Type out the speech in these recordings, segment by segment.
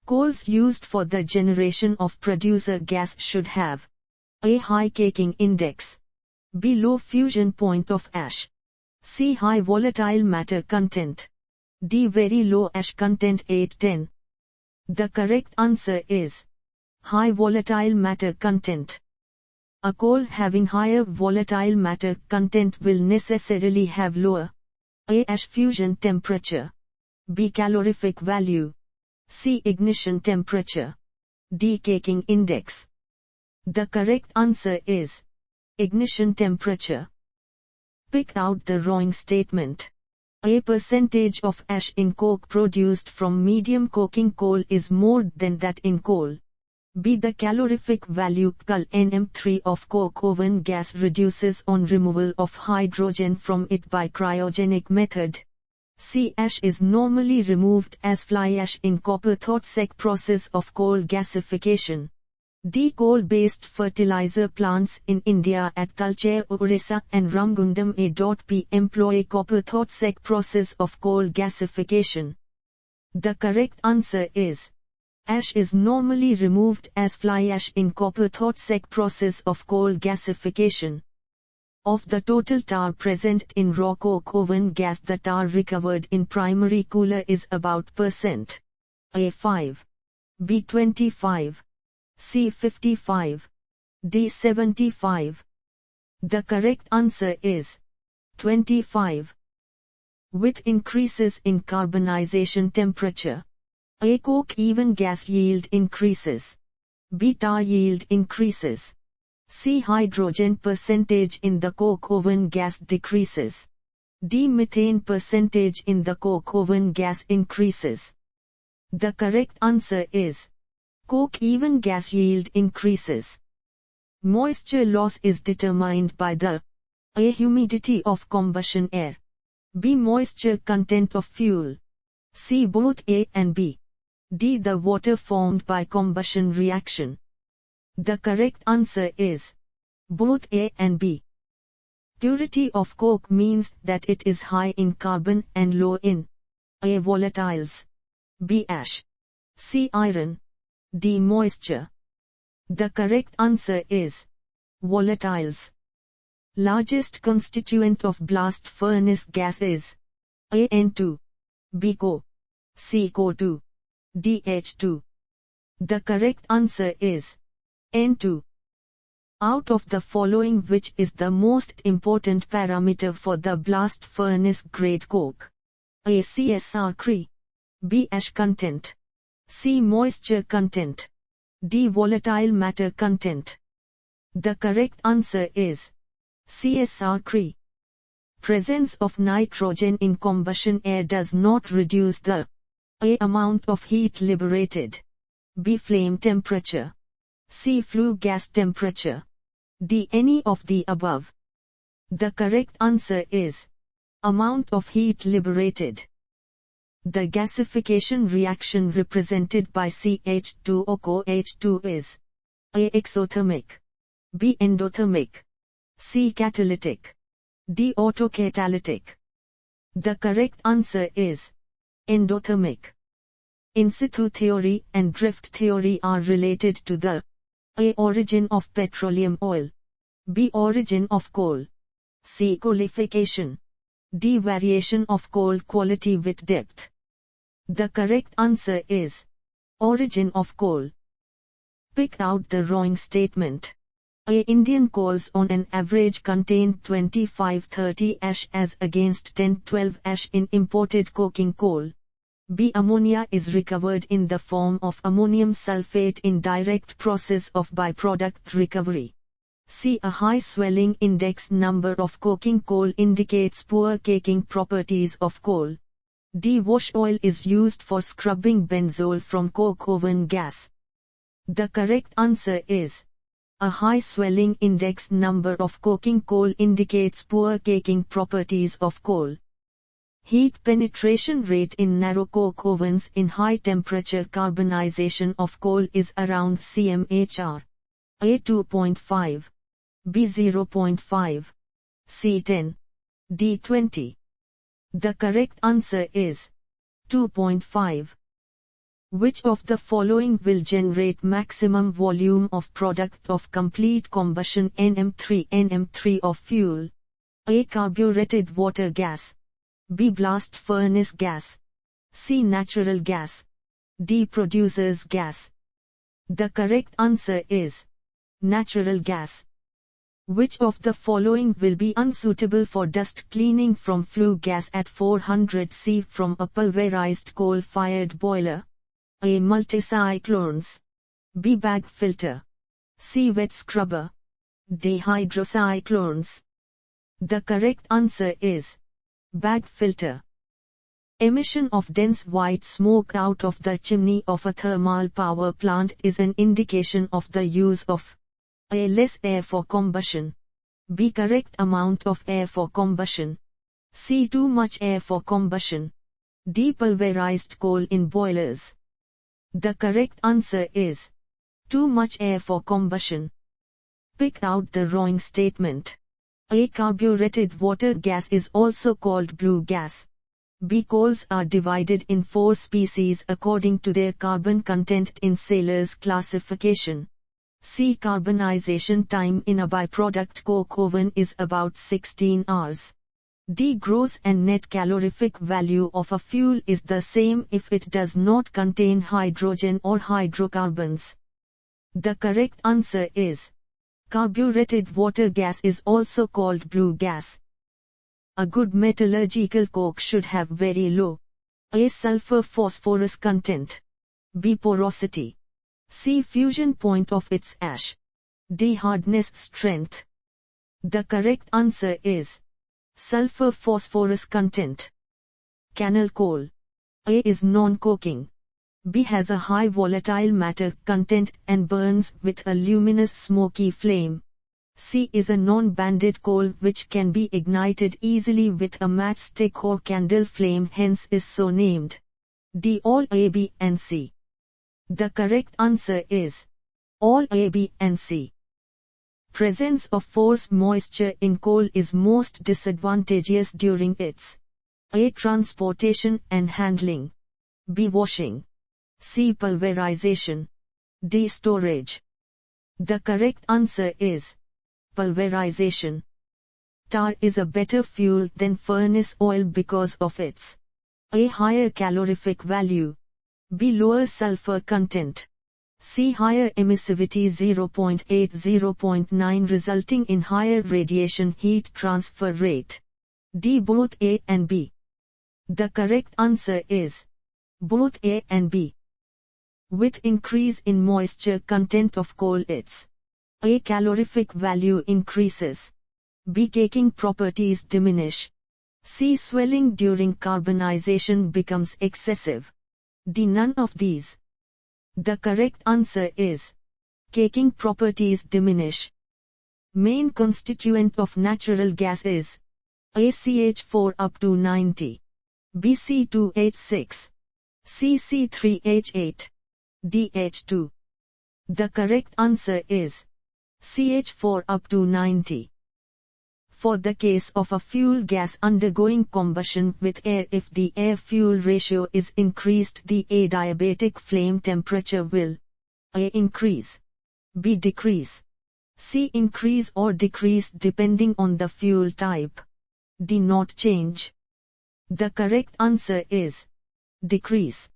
Coals used for the generation of producer gas should have A. High caking index, B. Low fusion point of ash, C. High volatile matter content, D. Very low ash content 810. The correct answer is high volatile matter content. A coal having higher volatile matter content will necessarily have lower A. Ash fusion temperature, B. Calorific value, C. Ignition temperature, D. Caking index. The correct answer is ignition temperature. Pick out the wrong statement. A percentage of ash in coke produced from medium coking coal is more than that in coal. B. The calorific value Cal NM3 of coke oven gas reduces on removal of hydrogen from it by cryogenic method. C. Ash is normally removed as fly ash in copper toxic process of coal gasification. D. Coal-based fertilizer plants in India at Talcher, Orissa and Ramgundam A.P. employ copper toxic process of coal gasification. The correct answer is ash is normally removed as fly ash in copper toxic process of coal gasification. Of the total tar present in raw coke oven gas, the tar recovered in primary cooler is about %. A. 5, B. 25, C. 55, D. 75. The correct answer is 25. With increases in carbonization temperature, A. Coke even gas yield increases, B. Tar yield increases, C. Hydrogen percentage in the coke oven gas decreases, D. Methane percentage in the coke oven gas increases. The correct answer is coke even gas yield increases. Moisture loss is determined by the A. Humidity of combustion air, B. Moisture content of fuel, C. Both A and B, D. The water formed by combustion reaction. The correct answer is both A and B. Purity of coke means that it is high in carbon and low in A. volatiles, B. ash, C. iron, D. moisture. The correct answer is volatiles. Largest constituent of blast furnace gas is A. N2, B. CO, C. CO2, D. H2. The correct answer is N2. Out of the following, which is the most important parameter for the blast furnace grade coke? A. CSR Cre, B. ash content, C. moisture content, D. volatile matter content. The correct answer is CSR Cre. Presence of nitrogen in combustion air does not reduce the A. amount of heat liberated, B. flame temperature, C. flue gas temperature, D. any of the above. The correct answer is amount of heat liberated. The gasification reaction represented by CH2O COH2 is A. exothermic, B. endothermic, C. catalytic, D. autocatalytic. The correct answer is endothermic. In-situ theory and drift theory are related to the A. origin of petroleum oil, B. origin of coal, C. qualification, D. variation of coal quality with depth. The correct answer is origin of coal. Pick out the wrong statement. A. Indian coals on an average contain 25-30 ash as against 10-12 ash in imported coking coal. B. Ammonia is recovered in the form of ammonium sulfate in direct process of byproduct recovery. C. A high swelling index number of coking coal indicates poor caking properties of coal. D. Wash oil is used for scrubbing benzol from coke oven gas. The correct answer is a high swelling index number of coking coal indicates poor caking properties of coal. Heat penetration rate in narrow coke ovens in high temperature carbonization of coal is around cmhr. A. 2.5, B. 0.5, C. 10, D. 20. The correct answer is 2.5. Which of the following will generate maximum volume of product of complete combustion NM3 of fuel? A. Carbureted water gas. B. Blast furnace gas. C. Natural gas. D. Producer's gas. The correct answer is natural gas. Which of the following will be unsuitable for dust cleaning from flue gas at 400 C from a pulverized coal-fired boiler? A. Multicyclones. B. Bag filter. C. Wet scrubber. D. Hydrocyclones. The correct answer is bag filter. Emission of dense white smoke out of the chimney of a thermal power plant is an indication of the use of A. Less air for combustion. B. Correct amount of air for combustion. C. Too much air for combustion. D. Pulverized coal in boilers. The correct answer is too much air for combustion. Pick out the wrong statement. A. Carbureted water gas is also called blue gas. B. Coals are divided in 4 species according to their carbon content in Saylor's classification. C. Carbonisation time in a byproduct coke oven is about 16 hours. D. Gross and net calorific value of a fuel is the same if it does not contain hydrogen or hydrocarbons. The correct answer is carbureted water gas is also called blue gas. A good metallurgical coke should have very low A. Sulfur phosphorus content. B. Porosity. C. Fusion point of its ash. D. Hardness strength. The correct answer is sulfur phosphorus content. Cannel coal. A. Is non-coking. B. Has a high volatile matter content and burns with a luminous smoky flame. C. Is a non-banded coal which can be ignited easily with a matchstick or candle flame, hence is so named. D. All A, B, and C. The correct answer is all A, B, and C. Presence of forced moisture in coal is most disadvantageous during its A. Transportation and handling. B. Washing. C. Pulverization. D. Storage. The correct answer is pulverization. Tar is a better fuel than furnace oil because of its A. Higher calorific value. B. Lower sulfur content. C. Higher emissivity 0.8-0.9 resulting in higher radiation heat transfer rate. D. Both A and B. The correct answer is both A and B. With increase in moisture content of coal, its A. Calorific value increases. B. Caking properties diminish. C. Swelling during carbonization becomes excessive. D. None of these. The correct answer is caking properties diminish. Main constituent of natural gas is A. CH4 up to 90. B. C2H6. C. C3H8. D. H2. The correct answer is CH4 up to 90. For the case of a fuel gas undergoing combustion with air, if the air-fuel ratio is increased, the adiabatic flame temperature will A. Increase. B. Decrease. C. Increase or decrease depending on the fuel type. D. Not change. The correct answer is decrease.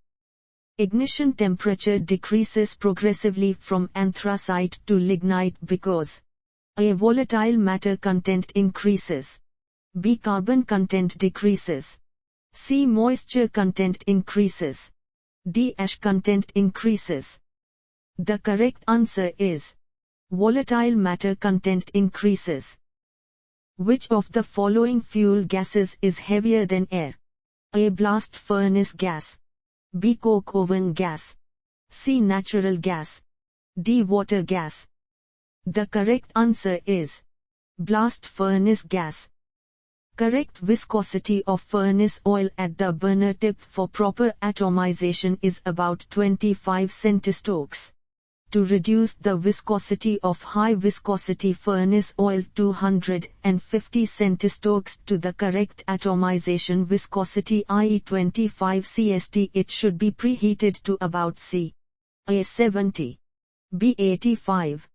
Ignition temperature decreases progressively from anthracite to lignite because A. Volatile matter content increases. B. Carbon content decreases. C. Moisture content increases. D. Ash content increases. The correct answer is volatile matter content increases. Which of the following fuel gases is heavier than air? A. Blast furnace gas. B. Coke oven gas. C. Natural gas. D. Water gas. The correct answer is blast furnace gas. Correct viscosity of furnace oil at the burner tip for proper atomization is about 25 centistokes. to reduce the viscosity of high viscosity furnace oil 250 centistokes to the correct atomization viscosity, i.e. 25 cst. It should be preheated to about C. A 70, B 85,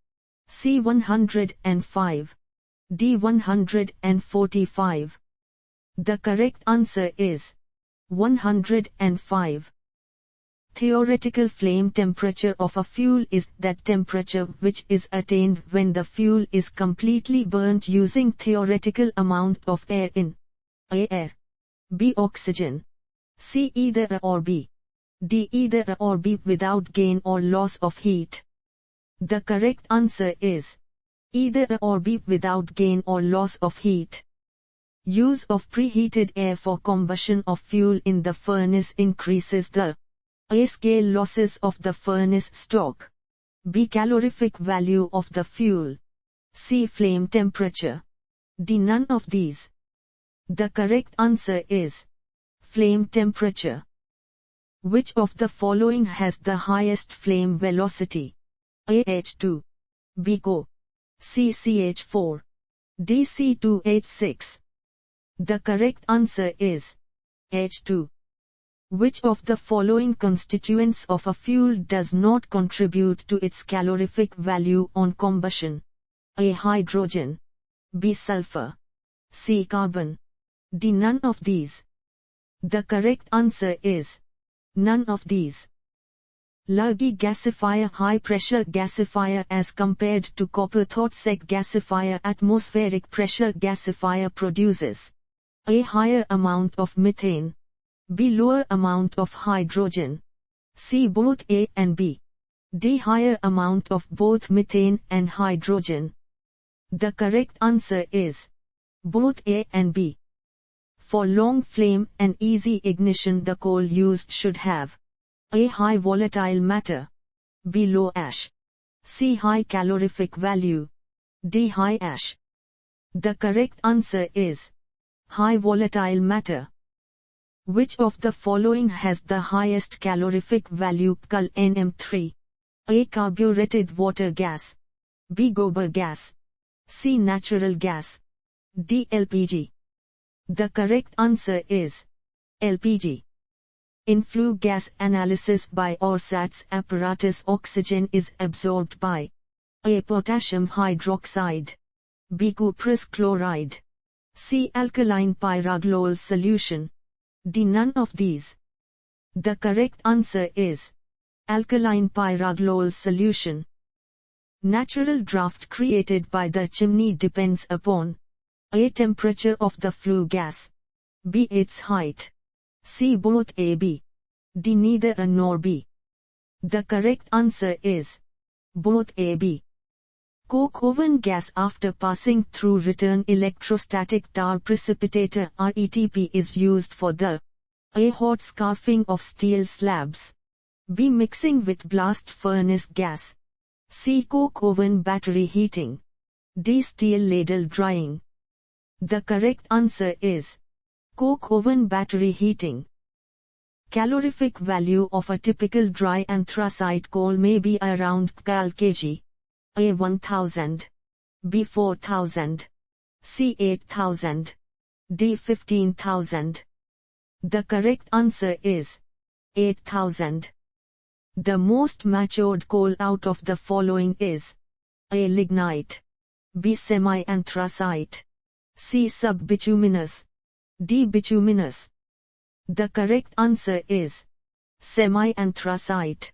C 105, D 145. The correct answer is 105. Theoretical flame temperature of a fuel is that temperature which is attained when the fuel is completely burnt using theoretical amount of air in A. Air, B. Oxygen, C. Either A or B, D. Either A or B without gain or loss of heat. The correct answer is either A or B without gain or loss of heat. Use of preheated air for combustion of fuel in the furnace increases the A. Scale losses of the furnace stock, B. Calorific value of the fuel, C. Flame temperature, D. None of these. The correct answer is flame temperature. Which of the following has the highest flame velocity? A. H2, B. CO, C. CH4, D. C2H6. The correct answer is H2. Which of the following constituents of a fuel does not contribute to its calorific value on combustion? A. Hydrogen, B. Sulfur, C. Carbon, D. None of these. The correct answer is none of these. Lurgi gasifier, high pressure gasifier as compared to copper thotsec gasifier, atmospheric pressure gasifier produces A. Higher amount of methane, B. Lower amount of hydrogen, C. Both A and B, D. Higher amount of both methane and hydrogen. The correct answer is both A and B. For long flame and easy ignition, the coal used should have A. High volatile matter, B. Low ash, C. High calorific value, D. High ash. The correct answer is high volatile matter. Which of the following has the highest calorific value? Cal NM3, A. Carbureted water gas, B. Gobar gas, C. Natural gas, D. LPG. The correct answer is LPG. In flue gas analysis by Orsats apparatus, oxygen is absorbed by A. Potassium hydroxide, B. cuprous chloride, C. Alkaline pyraglol solution, D. None of these. The correct answer is alkaline pyraglol solution. Natural draft created by the chimney depends upon A. Temperature of the flue gas, B. Its height, C. Both A, B, D. Neither A nor B. The correct answer is both A, B. Coke oven gas after passing through return electrostatic tar precipitator RETP is used for the A. Hot scarfing of steel slabs, B. Mixing with blast furnace gas, C. Coke oven battery heating, D. Steel ladle drying. The correct answer is coke oven battery heating. Calorific value of a typical dry anthracite coal may be around kcal, A. 1000, B. 4000, C. 8000, D. 15,000. The correct answer is 8,000. The most matured coal out of the following is A. Lignite, B. Semi-anthracite, C. Subbituminous, D. Bituminous. The correct answer is semi-anthracite.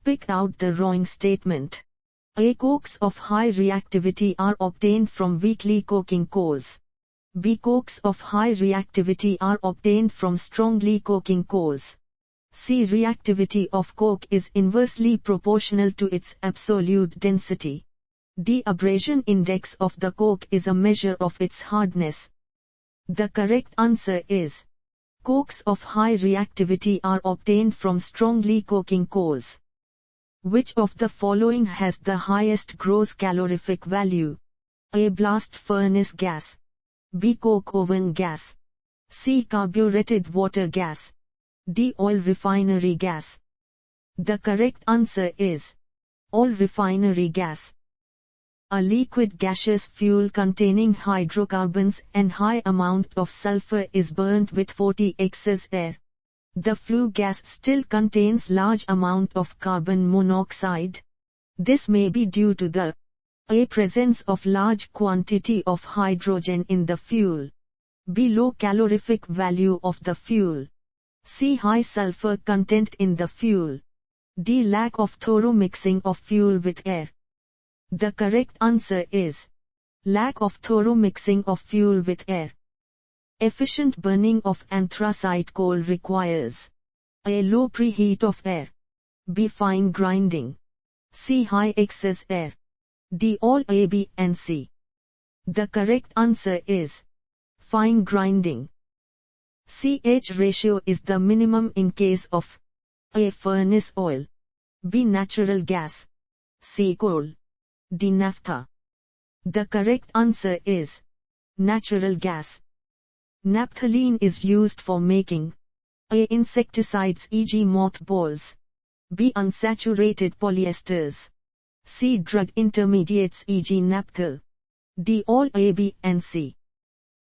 Pick out the wrong statement. A. Cokes of high reactivity are obtained from weakly coking coals. B. Cokes of high reactivity are obtained from strongly coking coals. C. Reactivity of coke is inversely proportional to its absolute density. D. Abrasion index of the coke is a measure of its hardness. The correct answer is cokes of high reactivity are obtained from strongly coking coals. Which of the following has the highest gross calorific value? A. Blast furnace gas, B. Coke oven gas, C. Carbureted water gas, D. Oil refinery gas. The correct answer is all refinery gas. A liquid gaseous fuel containing hydrocarbons and high amount of sulfur is burnt with 40 excess air. The flue gas still contains large amount of carbon monoxide. This may be due to the A. Presence of large quantity of hydrogen in the fuel. B. Low calorific value of the fuel. C. High sulfur content in the fuel. D. Lack of thorough mixing of fuel with air. The correct answer is lack of thorough mixing of fuel with air. Efficient burning of anthracite coal requires A. Low preheat of air. B. Fine grinding. C. High excess air. D. All A, B, and C. The correct answer is fine grinding. C/H ratio is the minimum in case of A. Furnace oil. B. Natural gas. C. Coal. D. Naphtha. The correct answer is natural gas. Naphthalene is used for making A. Insecticides e.g. mothballs. B. Unsaturated polyesters. C. Drug intermediates e.g. naphthol. D. All A, B, and C.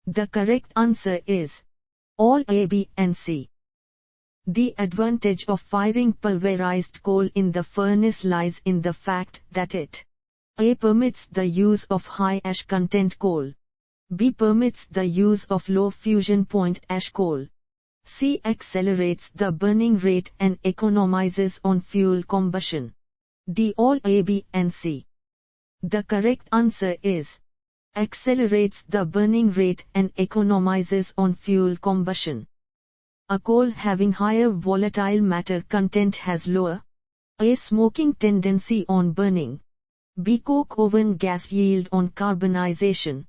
The correct answer is all A, B, and C. The advantage of firing pulverized coal in the furnace lies in the fact that it A. Permits the use of high ash content coal. B. Permits the use of low fusion point ash coal. C. Accelerates the burning rate and economizes on fuel combustion. D. All A, B, and C. The correct answer is accelerates the burning rate and economizes on fuel combustion. A coal having higher volatile matter content has lower A. Smoking tendency on burning. B. Coke oven gas yield on carbonization.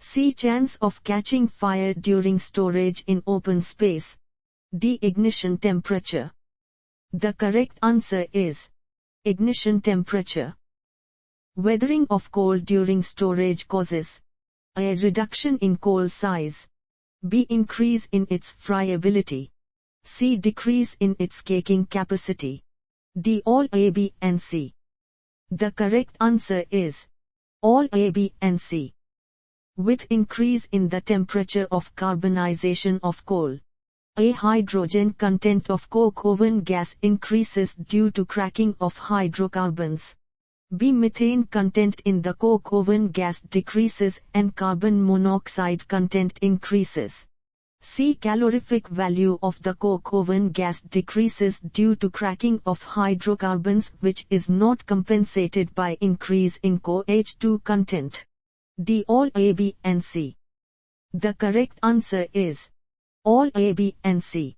C. Chance of catching fire during storage in open space. D. Ignition temperature. The correct answer is ignition temperature. Weathering of coal during storage causes A. Reduction in coal size. B. Increase in its friability. C. Decrease in its caking capacity. D. All A, B, and C. The correct answer is all A, B, and C. With increase in the temperature of carbonization of coal, A. Hydrogen content of coke oven gas increases due to cracking of hydrocarbons. B. Methane content in the coke oven gas decreases and carbon monoxide content increases. C. Calorific value of the coke oven gas decreases due to cracking of hydrocarbons which is not compensated by increase in COH2 content. D. All A, B, and C. The correct answer is all A, B, and C.